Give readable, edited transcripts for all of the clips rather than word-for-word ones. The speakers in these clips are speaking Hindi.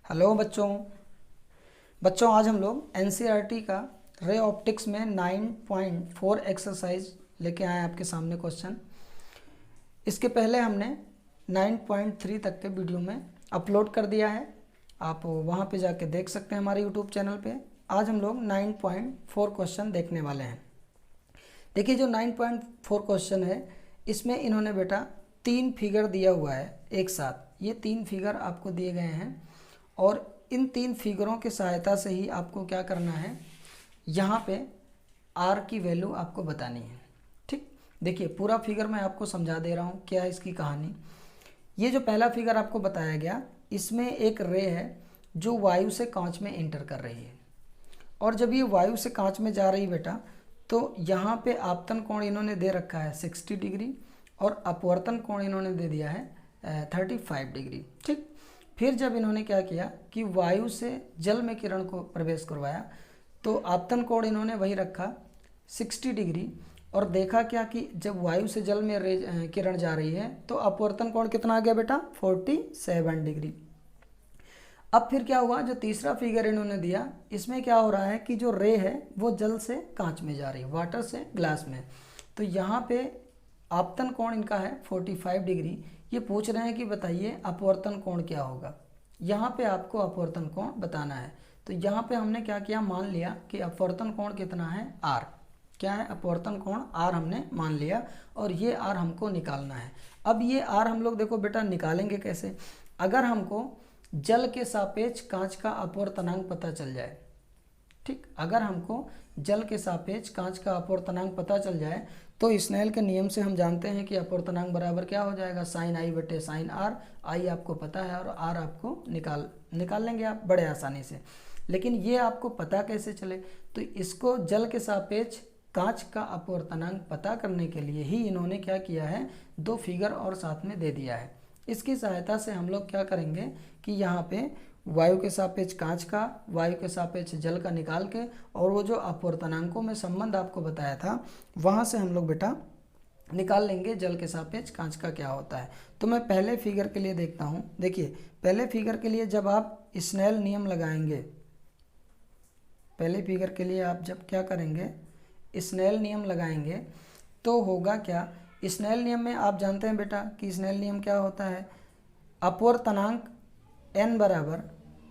हेलो बच्चों आज हम लोग एनसीईआरटी का रे ऑप्टिक्स में 9.4 एक्सरसाइज लेके आए हैं आपके सामने क्वेश्चन। इसके पहले हमने 9.3 तक के वीडियो में अपलोड कर दिया है, आप वहाँ पे जाके देख सकते हैं हमारे यूट्यूब चैनल पे। आज हम लोग 9.4 क्वेश्चन देखने वाले हैं। देखिए जो 9.4 क्वेश्चन है इसमें इन्होंने बेटा 3 फिगर दिया हुआ है एक साथ। ये 3 फिगर आपको दिए गए हैं और इन 3 फिगरों की सहायता से ही आपको क्या करना है, यहाँ पे आर की वैल्यू आपको बतानी है। ठीक, देखिए पूरा फिगर मैं आपको समझा दे रहा हूँ क्या है इसकी कहानी। ये जो पहला फिगर आपको बताया गया, इसमें एक रे है जो वायु से कांच में एंटर कर रही है, और जब ये वायु से कांच में जा रही बेटा तो यहाँ पे आपतन कोण इन्होंने दे रखा है 60 डिग्री और अपवर्तन कोण इन्होंने दे दिया है 35 डिग्री। ठीक, फिर जब इन्होंने क्या किया कि वायु से जल में किरण को प्रवेश करवाया तो आपतन कोण इन्होंने वही रखा 60 डिग्री, और देखा क्या कि जब वायु से जल में किरण जा रही है तो अपवर्तन कोण कितना आ गया बेटा 47 डिग्री। अब फिर क्या हुआ, जो तीसरा फिगर इन्होंने दिया इसमें क्या हो रहा है कि जो रे है वो जल से कांच में जा रही है, वाटर से ग्लास में, तो यहाँ पे आपतन कोण इनका है 45 डिग्री। ये पूछ रहे हैं कि बताइए अपवर्तन कोण क्या होगा। यहाँ पे आपको अपवर्तन कोण बताना है, तो यहाँ पे हमने क्या किया, मान लिया कि अपवर्तन कोण कितना है आर। क्या है, अपवर्तन कोण आर हमने मान लिया और ये आर हमको निकालना है। अब ये आर हम लोग देखो बेटा निकालेंगे कैसे, अगर हमको जल के सापेक्ष कांच का अपवर्तनांक पता चल जाए। ठीक, अगर हमको जल के सापेक्ष कांच का अपवर्तनांक पता चल जाए तो स्नेल के नियम से हम जानते हैं कि अपवर्तनांक बराबर क्या हो जाएगा, साइन आई बटे साइन आर। आई आपको पता है और आर आपको निकाल लेंगे आप बड़े आसानी से। लेकिन ये आपको पता कैसे चले, तो इसको जल के सापेक्ष कांच का अपवर्तनांक पता करने के लिए ही इन्होंने क्या किया है, 2 फिगर और साथ में दे दिया है। इसकी सहायता से हम लोग क्या करेंगे कि यहाँ पे वायु के सापेक्ष कांच का, वायु के सापेक्ष जल का निकाल के, और वो जो अपवर्तनांकों में संबंध आपको बताया था वहाँ से हम लोग बेटा निकाल लेंगे जल के सापेक्ष कांच का क्या होता है। तो मैं पहले फिगर के लिए देखता हूँ। देखिए पहले फिगर के लिए जब आप स्नेल नियम लगाएंगे, पहले फिगर के लिए आप जब क्या करेंगे, स्नेल नियम लगाएंगे तो होगा क्या, स्नेल नियम में आप जानते हैं बेटा कि स्नेल नियम क्या होता है, अपवर्तनांक n बराबर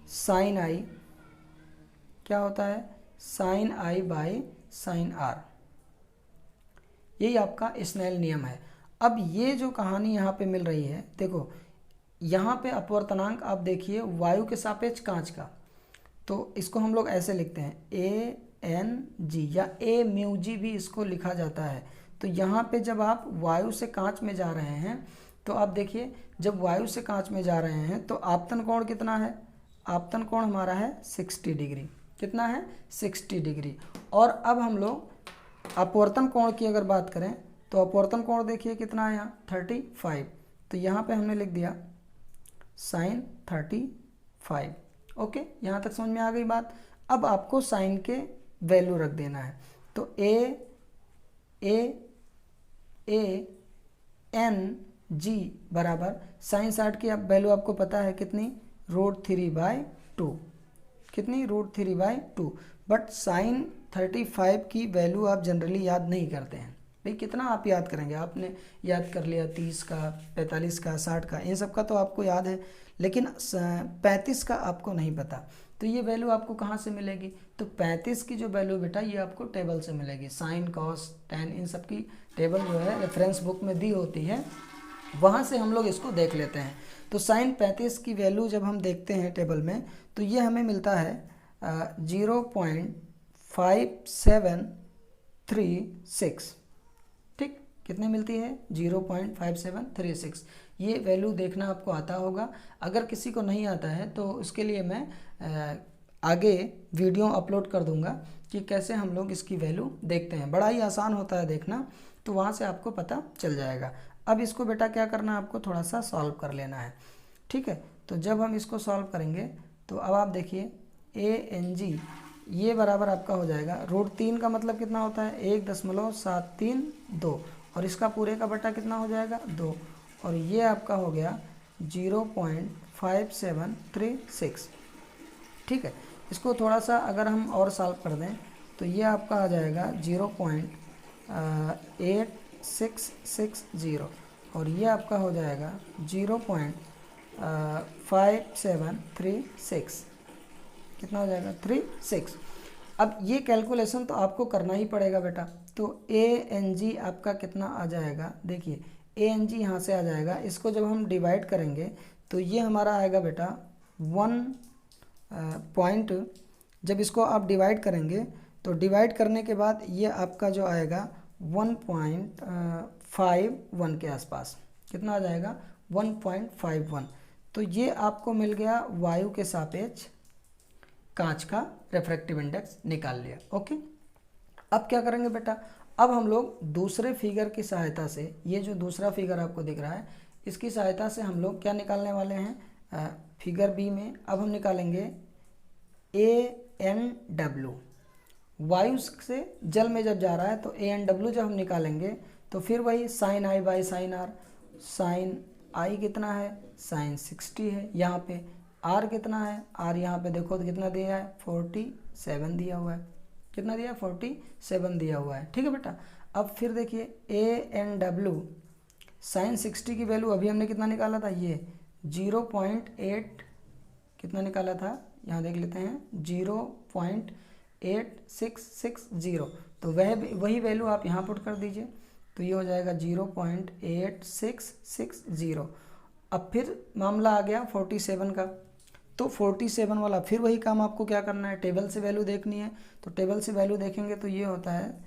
साइन आई, क्या होता है, sine I by sine R. यही आपका स्नेल नियम है। अब ये जो कहानी यहाँ पे मिल रही है, देखो यहाँ पे अपवर्तनांक आप देखिए वायु के सापेक्ष कांच का, तो इसको हम लोग ऐसे लिखते हैं ए एन जी, या ए म्यू जी भी इसको लिखा जाता है। तो यहाँ पे जब आप वायु से कांच में जा रहे हैं तो आप देखिए जब वायु से कांच में जा रहे हैं तो आपतन कोण कितना है, आपतन कोण हमारा है 60 डिग्री। कितना है, 60 डिग्री। और अब हम लोग अपवर्तन कोण की अगर बात करें तो अपवर्तन कोण देखिए कितना है यहाँ 35। तो यहाँ पे हमने लिख दिया साइन 35। ओके, यहाँ तक समझ में आ गई बात। अब आपको साइन के वैल्यू रख देना है, तो ए एन जी बराबर साइन 60 की अब वैल्यू आपको पता है कितनी, √3/2। कितनी, √3/2। बट साइन 35 की वैल्यू आप जनरली याद नहीं करते हैं भाई। कितना आप याद करेंगे, आपने याद कर लिया 30 का, 45 का, 60 का, इन सब का तो आपको याद है, लेकिन 35 का आपको नहीं पता। तो ये वैल्यू आपको कहाँ से मिलेगी, तो 35 की जो वैल्यू बेटा ये आपको टेबल से मिलेगी। साइन कॉस टेन इन सब की टेबल जो है रेफरेंस बुक में दी होती है, वहाँ से हम लोग इसको देख लेते हैं। तो साइन 35 की वैल्यू जब हम देखते हैं टेबल में तो ये हमें मिलता है 0.5736। ठीक, कितने मिलती है, 0.5736। ये वैल्यू देखना आपको आता होगा। अगर किसी को नहीं आता है तो उसके लिए मैं आगे वीडियो अपलोड कर दूंगा कि कैसे हम लोग इसकी वैल्यू देखते हैं। बड़ा ही आसान होता है देखना, तो वहाँ से आपको पता चल जाएगा। अब इसको बेटा क्या करना है, आपको थोड़ा सा सॉल्व कर लेना है। ठीक है, तो जब हम इसको सॉल्व करेंगे तो अब आप देखिए ए एन जी ये बराबर आपका हो जाएगा √3 का मतलब कितना होता है 1.732, और इसका पूरे का बटा कितना हो जाएगा 2, और ये आपका हो गया 0.5736। ठीक है। इसको थोड़ा सा अगर हम और सॉल्व कर दें तो ये आपका आ जाएगा 0.8660 और ये आपका हो जाएगा 0.5736। कितना हो जाएगा 36। अब ये कैलकुलेशन तो आपको करना ही पड़ेगा बेटा। तो ANG आपका कितना आ जाएगा, देखिए ANG यहाँ से आ जाएगा, इसको जब हम डिवाइड करेंगे तो ये हमारा आएगा बेटा 1 पॉइंट, जब इसको आप डिवाइड करेंगे तो डिवाइड करने के बाद ये आपका जो आएगा 1.51 के आसपास। कितना आ जाएगा 1.51। तो ये आपको मिल गया वायु के सापेक्ष कांच का रिफ्रैक्टिव इंडेक्स निकाल लिया। ओके, अब क्या करेंगे बेटा, अब हम लोग दूसरे फिगर की सहायता से, ये जो दूसरा फिगर आपको दिख रहा है इसकी सहायता से हम लोग क्या निकालने वाले हैं, फिगर बी में अब हम निकालेंगे ANW। वायु से जल में जब जा रहा है तो ANW जब हम निकालेंगे तो फिर वही sine I by sine r. Sine i कितना है, साइन 60 है, यहाँ पे आर कितना है, आर यहाँ पे देखो तो कितना दिया है 47 दिया हुआ है। कितना दिया है 47 दिया हुआ है। ठीक है बेटा, अब फिर देखिए ANW साइन 60 की वैल्यू अभी हमने कितना निकाला था, ये 0.8 कितना निकाला था, यहाँ देख लेते हैं 0.8660। तो वही वैल्यू आप यहाँ पुट कर दीजिए तो ये हो जाएगा 0.8660। अब फिर मामला आ गया 47 का, तो 47 वाला फिर वही काम आपको क्या करना है, टेबल से वैल्यू देखनी है। तो टेबल से वैल्यू देखेंगे तो ये होता है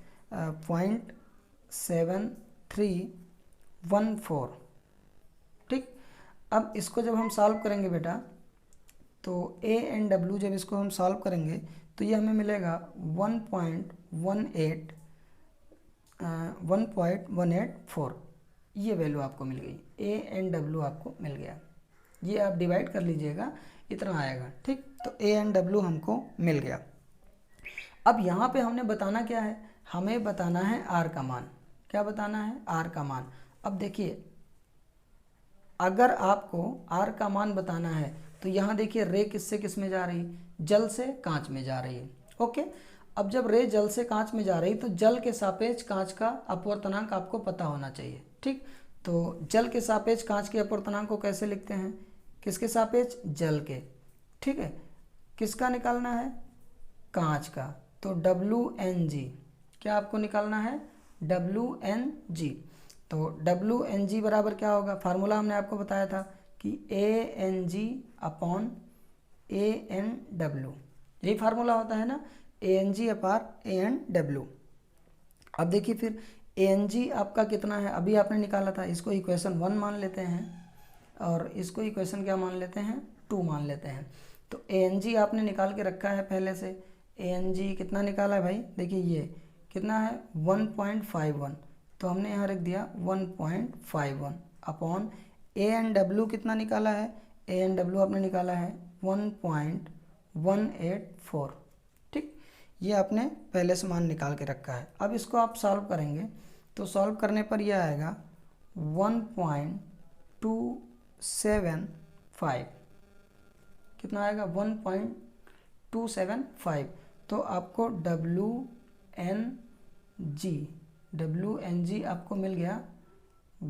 0.7314। ठीक, अब इसको जब हम सॉल्व करेंगे बेटा तो ANW जब इसको हम सॉल्व करेंगे तो ये हमें मिलेगा 1.184। ये वैल्यू आपको मिल गई, ANW आपको मिल गया। ये आप डिवाइड कर लीजिएगा, इतना आएगा। ठीक, तो ANW हमको मिल गया। अब यहाँ पे हमने बताना क्या है, हमें बताना है R का मान। क्या बताना है, R का मान। अब देखिए अगर आपको R का मान बताना है तो यहाँ देखिए रे किससे किस में जा रही, जल से कांच में जा रही है। ओके, अब जब रे जल से कांच में जा रही तो जल के सापेक्ष कांच का अपवर्तनांक आपको पता होना चाहिए। ठीक, तो जल के सापेक्ष कांच के अपवर्तनांक को कैसे लिखते हैं, किसके सापेक्ष, जल के। ठीक है, किसका निकालना है, कांच का। तो WNG, क्या आपको निकालना है, WNG। तो WNG बराबर क्या होगा, फार्मूला हमने आपको बताया था कि ANG अपॉन ANW, यही फार्मूला होता है ना, ANG अपॉन ANW। अब देखिए फिर ANG आपका कितना है, अभी आपने निकाला था, इसको इक्वेशन 1 मान लेते हैं और इसको इक्वेशन क्या मान लेते हैं, 2 मान लेते हैं। तो ANG आपने निकाल के रखा है पहले से। ANG कितना निकाला है भाई, देखिए ये कितना है 1.51, तो हमने यहाँ रख दिया 1.51 अपॉन ANW कितना निकाला है, ANW आपने निकाला है 1.184। ठीक, ये आपने पहले से मान निकाल के रखा है। अब इसको आप सॉल्व करेंगे तो सॉल्व करने पर यह आएगा 1.275। कितना आएगा 1.275। तो आपको WNG आपको मिल गया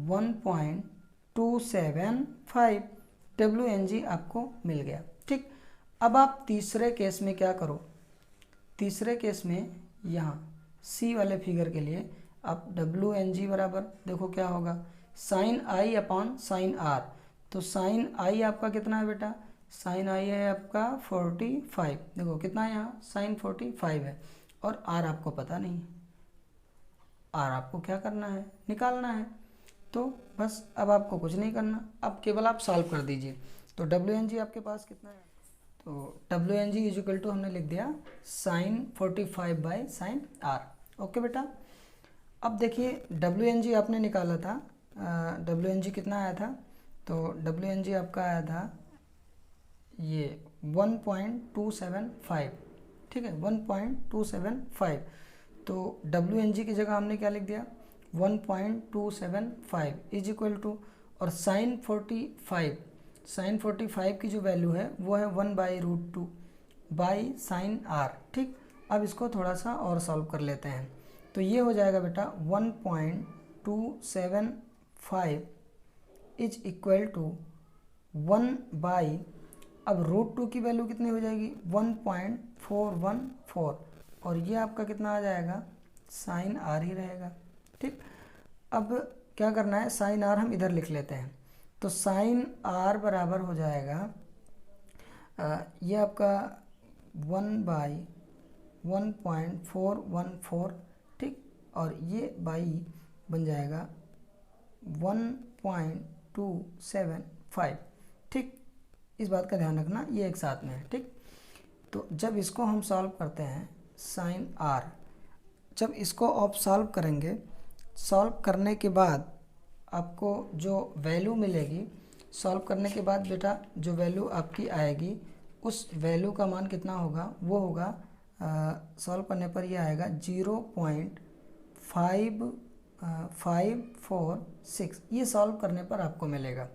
1.275। WNG आपको मिल गया। ठीक, अब आप तीसरे केस में क्या करो, तीसरे केस में यहाँ C वाले फिगर के लिए आप WNG बराबर देखो क्या होगा, sine I upon sine R. तो साइन आई आपका कितना है बेटा, साइन आई है आपका 45। देखो कितना है यहाँ, साइन 45 है और आर आपको पता नहीं, आर आपको क्या करना है, निकालना है। तो बस अब आपको कुछ नहीं करना, अब केवल आप सॉल्व कर दीजिए। तो WNG आपके पास कितना है, तो WNG इज इक्वल टू हमने लिख दिया sine 45 by sine R. Okay बेटा, अब देखिए WNG आपने निकाला था, WNG कितना आया था, तो WNG आपका आया था ये 1.275। ठीक है, 1.275। तो WNG की जगह हमने क्या लिख दिया 1.275 इज इक्वल टू, और साइन 45 की जो वैल्यू है वो है 1/√2। By sine R. ठीक, अब इसको थोड़ा सा और सॉल्व कर लेते हैं। तो ये हो जाएगा बेटा 1.275 इज इक्वल टू 1 बाई, अब √2 की वैल्यू कितनी हो जाएगी 1.414, और ये आपका कितना आ जाएगा साइन आर ही रहेगा। ठीक, अब क्या करना है, साइन आर हम इधर लिख लेते हैं। तो साइन आर बराबर हो जाएगा ये आपका 1/1.414। ठीक, और ये बाई बन जाएगा 1.275। ठीक, इस बात का ध्यान रखना, ये एक साथ में है। ठीक, तो जब इसको हम सॉल्व करते हैं साइन आर, जब इसको आप सॉल्व करेंगे, सॉल्व करने के बाद आपको जो वैल्यू मिलेगी, सॉल्व करने के बाद बेटा जो वैल्यू आपकी आएगी उस वैल्यू का मान कितना होगा, वो होगा सॉल्व करने पर ये आएगा 0.5546, ये सॉल्व करने पर आपको मिलेगा।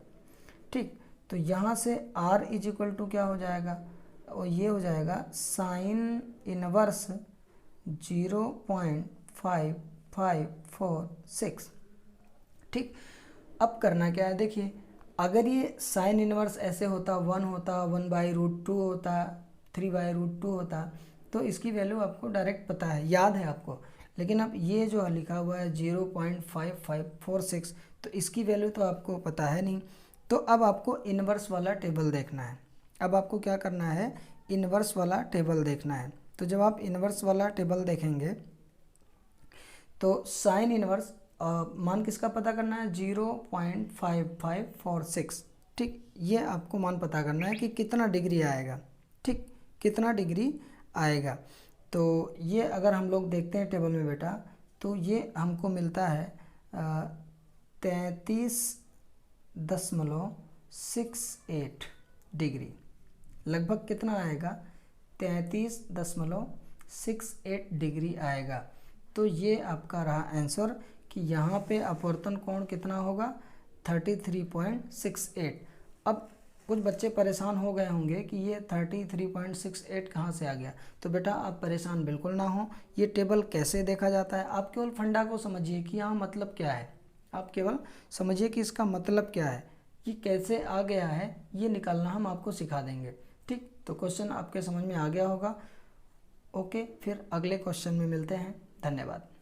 ठीक, तो यहाँ से r इज इक्वल टू क्या हो जाएगा, और ये हो जाएगा साइन इनवर्स 0.5546। ठीक, अब करना क्या है, देखिए अगर ये साइन इनवर्स ऐसे होता 1 होता, 1/√2 होता, 3/√2 होता, तो इसकी वैल्यू आपको डायरेक्ट पता है, याद है आपको। लेकिन अब ये जो लिखा हुआ है 0.5546, तो इसकी वैल्यू तो आपको पता है नहीं। तो अब आपको इनवर्स वाला टेबल देखना है। अब आपको क्या करना है, इनवर्स वाला टेबल देखना है। तो जब आप इनवर्स वाला टेबल देखेंगे तो साइन इनवर्स मान किसका पता करना है, 0.5546। ठीक, ये आपको मान पता करना है कि कितना डिग्री आएगा। ठीक, कितना डिग्री आएगा। तो ये अगर हम लोग देखते हैं टेबल में बेटा, तो ये हमको मिलता है 33.68 डिग्री, लगभग कितना आएगा 33.68 डिग्री आएगा। तो ये आपका रहा आंसर कि यहाँ पे अपवर्तन कोण कितना होगा 33.68। अब कुछ बच्चे परेशान हो गए होंगे कि ये 33.68 कहाँ से आ गया। तो बेटा आप परेशान बिल्कुल ना हो, ये टेबल कैसे देखा जाता है, आप केवल फंडा को समझिए कि यहाँ मतलब क्या है, आप केवल समझिए कि इसका मतलब क्या है, ये कैसे आ गया है, ये निकालना हम आपको सिखा देंगे। ठीक, तो क्वेश्चन आपके समझ में आ गया होगा। ओके, फिर अगले क्वेश्चन में मिलते हैं। धन्यवाद।